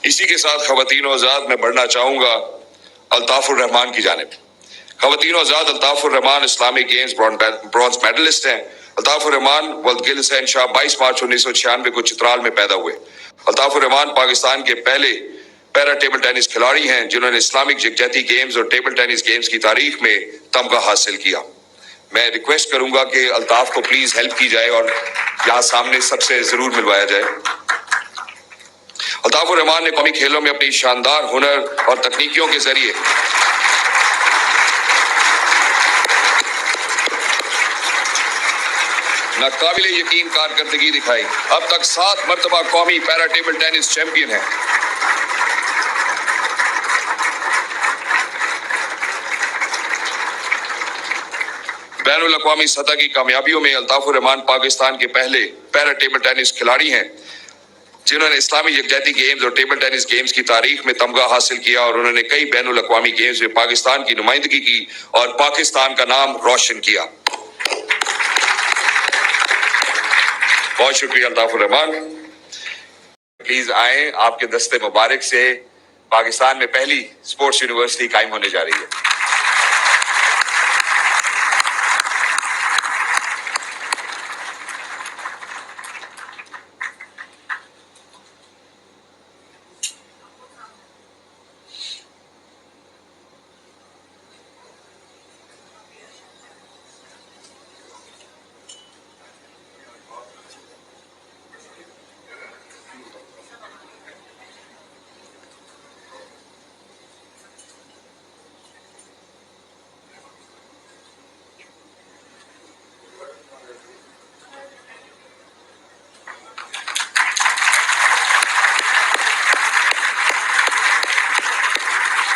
اسی کے ساتھ خواتین و آزاد میں بڑھنا چاہوں گا الطاف الرحمان کی جانب۔ خواتین و آزاد الطاف الرحمان اسلامک گیمز برونز میڈلسٹ ہیں۔ الطاف الرحمان ولد گلز شاہ 22 مارچ 1996 کو چترال میں پیدا ہوئے۔ الطاف الرحمان پاکستان کے پہلے پیرا ٹیبل ٹینس کھلاڑی ہیں جنہوں نے اسلامک یکجہتی گیمز اور ٹیبل ٹینس گیمز کی تاریخ میں تمغہ حاصل کیا۔ میں ریکویسٹ کروں گا کہ الطاف کو پلیز ہیلپ کی جائے اور یہاں سامنے سب سے ضرور ملوایا جائے۔ الطاف الرحمان نے قومی کھیلوں میں اپنی شاندار ہنر اور تکنیکیوں کے ذریعے ناقابل یقین کارکردگی دکھائی۔ اب تک 7 مرتبہ قومی پیرا ٹیبل ٹینس چیمپئن ہیں۔ بین الاقوامی سطح کی کامیابیوں میں الطاف الرحمان پاکستان کے پہلے پیرا ٹیبل ٹینس کھلاڑی ہیں جنہوں نے اسلامی یکجہتی گیمز اور ٹیبل ٹینس گیمز کی تاریخ میں تمغہ حاصل کیا، اور انہوں نے کئی بین الاقوامی گیمز میں پاکستان کی نمائندگی کی اور پاکستان کا نام روشن کیا۔ بہت شکریہ الطاف الرحمان۔ پلیز آئیں، آپ کے دستے مبارک سے پاکستان میں پہلی اسپورٹس یونیورسٹی قائم ہونے جا رہی ہے۔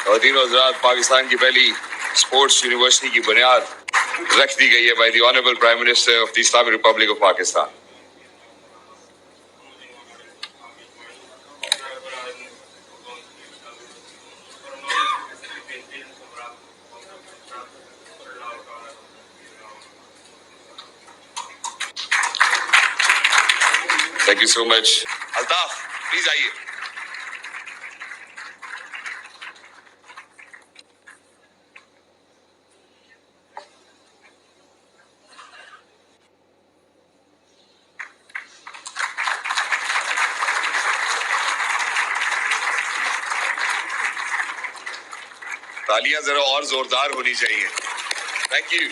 خواتین و حضرات، پاکستان کی پہلی اسپورٹس یونیورسٹی کی بنیاد رکھ دی گئی ہے by the honourable prime minister of the Islamic republic of Pakistan. Thank you so much. Altaf please آئیے۔ تالیاں ذرا اور زوردار ہونی چاہیے۔ Thank you.